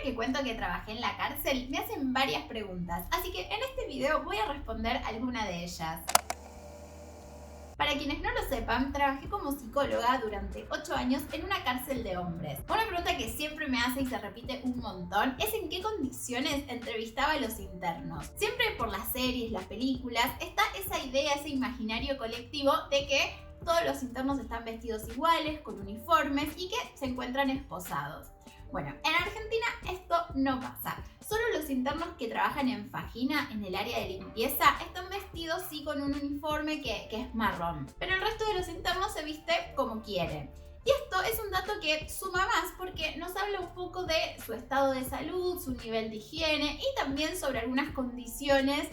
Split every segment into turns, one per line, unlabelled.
Siempre que cuento que trabajé en la cárcel, me hacen varias preguntas, así que en este video voy a responder alguna de ellas. Para quienes no lo sepan, trabajé como psicóloga durante 8 años en una cárcel de hombres. Una pregunta que siempre me hace y se repite un montón es en qué condiciones entrevistaba a los internos. Siempre por las series, las películas, está esa idea, ese imaginario colectivo de que todos los internos están vestidos iguales, con uniformes y que se encuentran esposados. Bueno, en Argentina esto no pasa. Solo los internos que trabajan en Fagina, en el área de limpieza, están vestidos sí con un uniforme que es marrón. Pero el resto de los internos se viste como quiere. Y esto es un dato que suma más porque nos habla un poco de su estado de salud, su nivel de higiene y también sobre algunas condiciones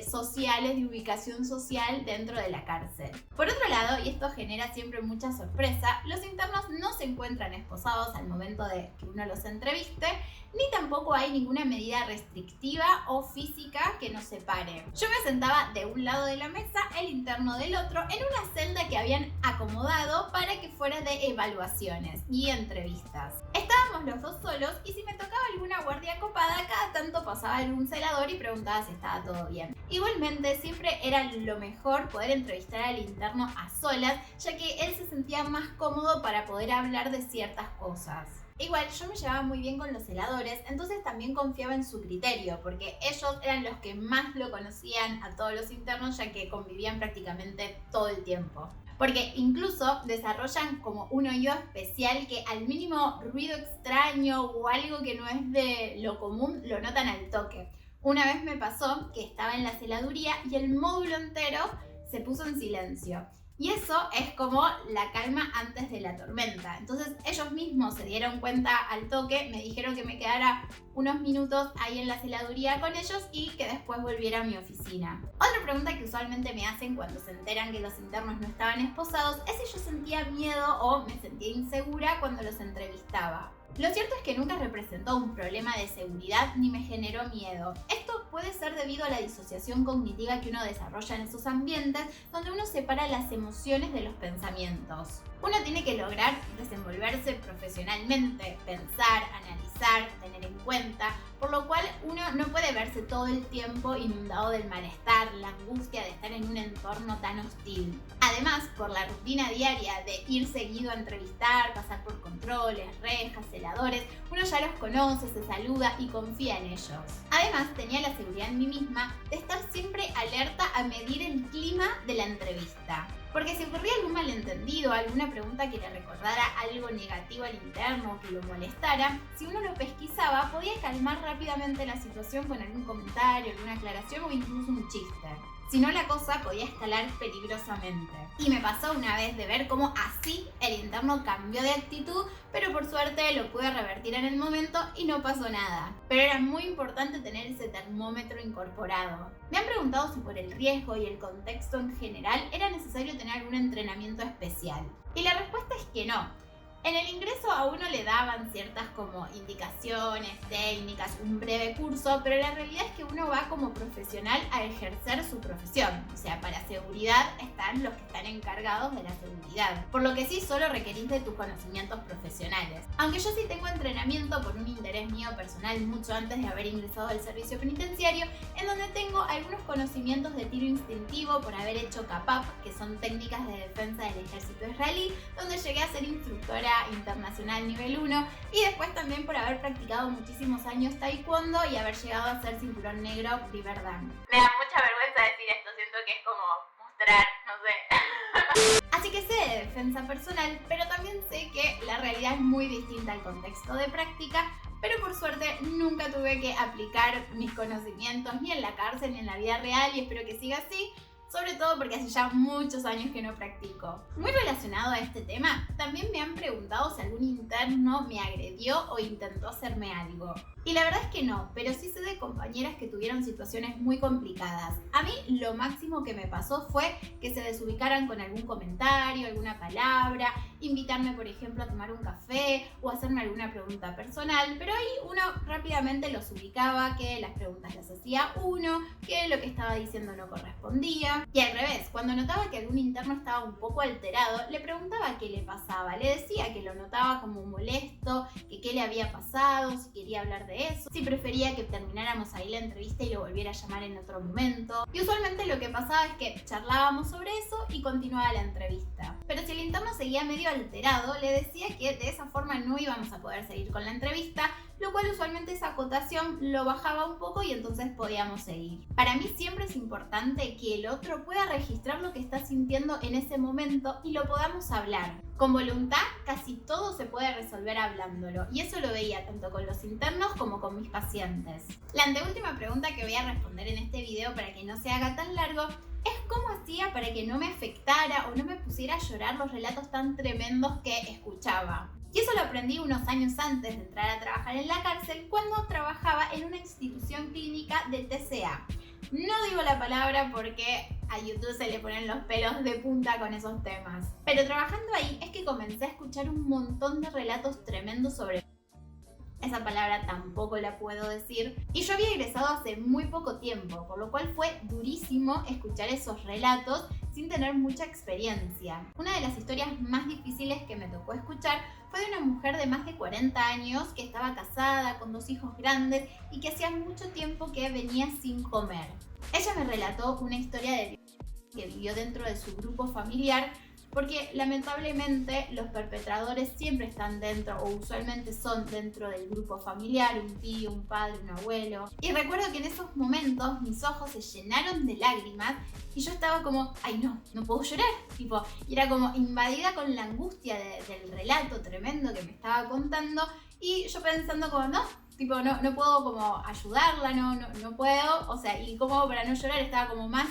sociales, de ubicación social dentro de la cárcel. Por otro lado, y esto genera siempre mucha sorpresa, los internos no se encuentran esposados al momento de que uno los entreviste, ni tampoco hay ninguna medida restrictiva o física que nos separe. Yo me sentaba de un lado de la mesa, el interno del otro, en una celda que habían acomodado para que fuera de evaluaciones y entrevistas. Estábamos los dos solos y si me tocaba alguna guardia copada, cada tanto pasaba algún celador y preguntaba si estaba todo bien. Igualmente, siempre era lo mejor poder entrevistar al interno a solas, ya que él se sentía más cómodo para poder hablar de ciertas cosas. Igual, yo me llevaba muy bien con los celadores, entonces también confiaba en su criterio, porque ellos eran los que más lo conocían a todos los internos, ya que convivían prácticamente todo el tiempo. Porque incluso desarrollan como un oído especial que al mínimo ruido extraño o algo que no es de lo común lo notan al toque. Una vez me pasó que estaba en la celaduría y el módulo entero se puso en silencio. Y eso es como la calma antes de la tormenta. Entonces ellos mismos se dieron cuenta al toque, me dijeron que me quedara unos minutos ahí en la celaduría con ellos y que después volviera a mi oficina. Otra pregunta que usualmente me hacen cuando se enteran que los internos no estaban esposados es si yo sentía miedo o me sentía insegura cuando los entrevistaba. Lo cierto es que nunca representó un problema de seguridad ni me generó miedo. Esto puede ser debido a la disociación cognitiva que uno desarrolla en esos ambientes donde uno separa las emociones de los pensamientos. Uno tiene que lograr desenvolverse profesionalmente, pensar, analizar, tener en cuenta, por lo cual uno no puede verse todo el tiempo inundado del malestar, la angustia de estar en un entorno tan hostil. Además, por la rutina diaria de ir seguido a entrevistar, pasar por controles, rejas, celadores, uno ya los conoce, se saluda y confía en ellos. Además, tenía la seguridad en mí misma de estar siempre alerta a medir el clima de la entrevista. Porque si ocurría algún malentendido, alguna pregunta que le recordara algo negativo al interno o que lo molestara, si uno lo pesquisaba, podía calmar rápidamente la situación con algún comentario, alguna aclaración o incluso un chiste. Si no, la cosa podía escalar peligrosamente. Y me pasó una vez de ver cómo así el interno cambió de actitud, pero por suerte lo pude revertir en el momento y no pasó nada. Pero era muy importante tener ese termómetro incorporado. Me han preguntado si por el riesgo y el contexto en general era necesario tener algún entrenamiento especial. Y la respuesta es que no. En el ingreso a uno le daban ciertas como indicaciones, técnicas, un breve curso, pero la realidad es que uno va como profesional a ejercer su profesión. O sea, para seguridad están los que están encargados de la seguridad. Por lo que sí, solo requerís de tus conocimientos profesionales. Aunque yo sí tengo entrenamiento por un interés mío personal mucho antes de haber ingresado al servicio penitenciario, en donde tengo algunos conocimientos de tiro instintivo por haber hecho CAPAP, que son técnicas de defensa del ejército israelí, donde llegué a ser instructora internacional nivel 1 y después también por haber practicado muchísimos años taekwondo y haber llegado a ser cinturón negro primer dan. Me da mucha vergüenza decir esto, siento que es como mostrar, no sé. Así que sé de defensa personal, pero también sé que la realidad es muy distinta al contexto de práctica, pero por suerte nunca tuve que aplicar mis conocimientos ni en la cárcel ni en la vida real y espero que siga así. Sobre todo porque hace ya muchos años que no practico. Muy relacionado a este tema, también me han preguntado si algún interno me agredió o intentó hacerme algo. Y la verdad es que no, pero sí sé de compañeras que tuvieron situaciones muy complicadas. A mí lo máximo que me pasó fue que se desubicaran con algún comentario, alguna palabra, invitarme por ejemplo a tomar un café o hacerme alguna pregunta personal, pero ahí uno rápidamente los ubicaba, que las preguntas las hacía uno, que lo que estaba diciendo no correspondía. Y al revés, cuando notaba que algún interno estaba un poco alterado, le preguntaba qué le pasaba, le decía que lo notaba como molesto, que qué le había pasado, si quería hablar de eso, si prefería que termináramos ahí la entrevista y lo volviera a llamar en otro momento. Y usualmente lo que pasaba es que charlábamos sobre eso y continuaba la entrevista. Pero si el interno seguía medio alterado, le decía que de esa forma no íbamos a poder seguir con la entrevista, lo cual usualmente esa acotación lo bajaba un poco y entonces podíamos seguir. Para mí siempre es importante que el otro pueda registrar lo que está sintiendo en ese momento y lo podamos hablar. Con voluntad casi todo se puede resolver hablándolo, y eso lo veía tanto con los internos como con mis pacientes. La anteúltima pregunta que voy a responder en este video para que no se haga tan largo es cómo hacía para que no me afectara o no me pusiera a llorar los relatos tan tremendos que escuchaba. Y eso lo aprendí unos años antes de entrar a trabajar en la cárcel, cuando trabajaba en una institución clínica de TCA. No digo la palabra porque a YouTube se le ponen los pelos de punta con esos temas. Pero trabajando ahí es que comencé a escuchar un montón de relatos tremendos sobre... Esa palabra tampoco la puedo decir. Y yo había egresado hace muy poco tiempo, por lo cual fue durísimo escuchar esos relatos sin tener mucha experiencia. Una de las historias más difíciles que me tocó escuchar fue de una mujer de más de 40 años que estaba casada, con 2 hijos grandes y que hacía mucho tiempo que venía sin comer. Ella me relató una historia de que vivió dentro de su grupo familiar, porque lamentablemente los perpetradores siempre están dentro, o usualmente son dentro del grupo familiar, un tío, un padre, un abuelo. Y recuerdo que en esos momentos mis ojos se llenaron de lágrimas y yo estaba como, ay no puedo llorar, tipo, y era como invadida con la angustia del relato tremendo que me estaba contando, y yo pensando como, no puedo como ayudarla, no puedo, o sea, y como para no llorar estaba como más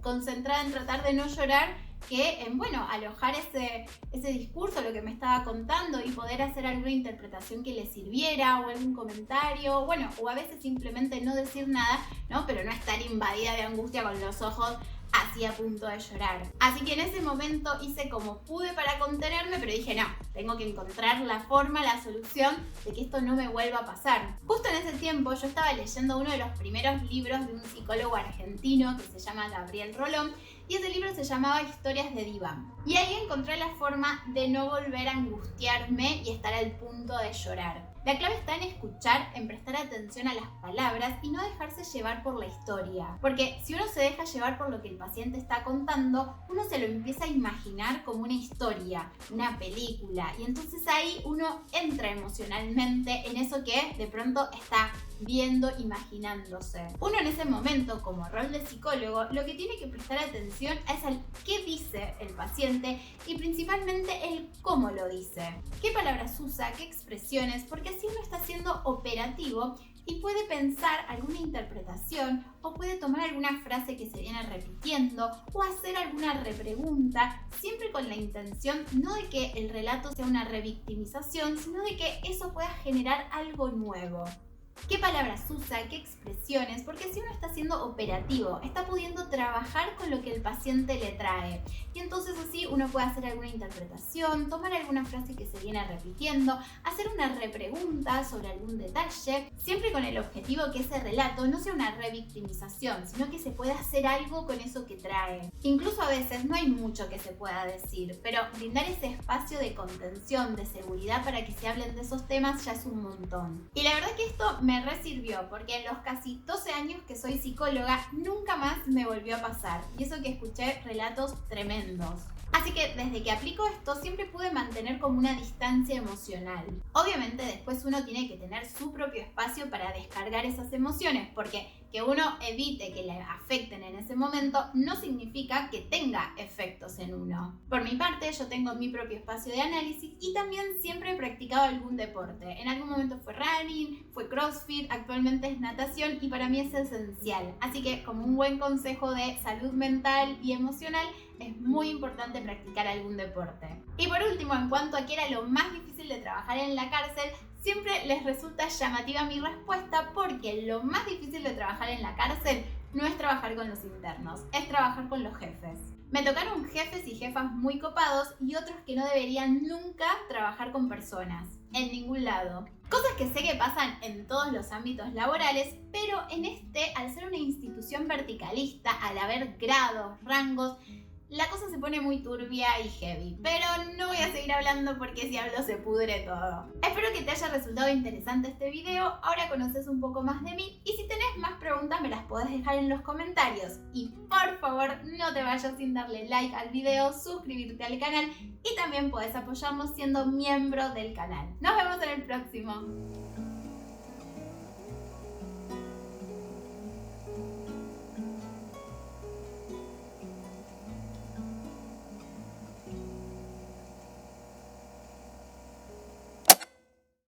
concentrada en tratar de no llorar que en, alojar ese discurso, lo que me estaba contando, y poder hacer alguna interpretación que le sirviera o algún comentario, o a veces simplemente no decir nada, ¿no? Pero no estar invadida de angustia con los ojos así a punto de llorar. Así que en ese momento hice como pude para contenerme, pero dije, no, tengo que encontrar la forma, la solución de que esto no me vuelva a pasar. Justo en ese tiempo yo estaba leyendo uno de los primeros libros de un psicólogo argentino que se llama Gabriel Rolón, y ese libro se llamaba Historias de Diván. Y ahí encontré la forma de no volver a angustiarme y estar al punto de llorar. La clave está en escuchar, en prestar atención a las palabras y no dejarse llevar por la historia. Porque si uno se deja llevar por lo que el paciente está contando, uno se lo empieza a imaginar como una historia, una película. Y entonces ahí uno entra emocionalmente en eso que de pronto está viendo, imaginándose. Uno en ese momento, como rol de psicólogo, lo que tiene que prestar atención es al qué dice el paciente y principalmente el cómo lo dice. Qué palabras usa, qué expresiones, porque así uno está siendo operativo y puede pensar alguna interpretación o puede tomar alguna frase que se viene repitiendo o hacer alguna repregunta, siempre con la intención no de que el relato sea una revictimización, sino de que eso pueda generar algo nuevo. ¿Qué palabras usa? ¿Qué expresiones? Porque si uno está siendo operativo, está pudiendo trabajar con lo que el paciente le trae. Y entonces así uno puede hacer alguna interpretación, tomar alguna frase que se viene repitiendo, hacer una repregunta sobre algún detalle, siempre con el objetivo que ese relato no sea una revictimización, sino que se pueda hacer algo con eso que trae. Incluso a veces no hay mucho que se pueda decir, pero brindar ese espacio de contención, de seguridad para que se hablen de esos temas ya es un montón. Y la verdad que esto me resirvió, porque en los casi 12 años que soy psicóloga nunca más me volvió a pasar, y eso que escuché relatos tremendos. Así que desde que aplico esto siempre pude mantener como una distancia emocional. Obviamente después uno tiene que tener su propio espacio para descargar esas emociones, porque que uno evite que le afecten en ese momento no significa que tenga efectos en uno. Por mi parte, yo tengo mi propio espacio de análisis y también siempre he practicado algún deporte. En algún momento fue running, fue CrossFit, actualmente es natación y para mí es esencial. Así que como un buen consejo de salud mental y emocional, es muy importante practicar algún deporte. Y por último, en cuanto a qué era lo más difícil de trabajar en la cárcel, Siempre les resulta llamativa mi respuesta porque lo más difícil de trabajar en la cárcel no es trabajar con los internos, es trabajar con los jefes. Me tocaron jefes y jefas muy copados y otros que no deberían nunca trabajar con personas, en ningún lado. Cosas que sé que pasan en todos los ámbitos laborales, pero en este, al ser una institución verticalista, al haber grados, rangos, la cosa se pone muy turbia y heavy, pero no voy a seguir hablando porque si hablo se pudre todo. Espero que te haya resultado interesante este video, ahora conoces un poco más de mí y si tenés más preguntas me las podés dejar en los comentarios. Y por favor no te vayas sin darle like al video, suscribirte al canal y también podés apoyarnos siendo miembro del canal. Nos vemos en el próximo.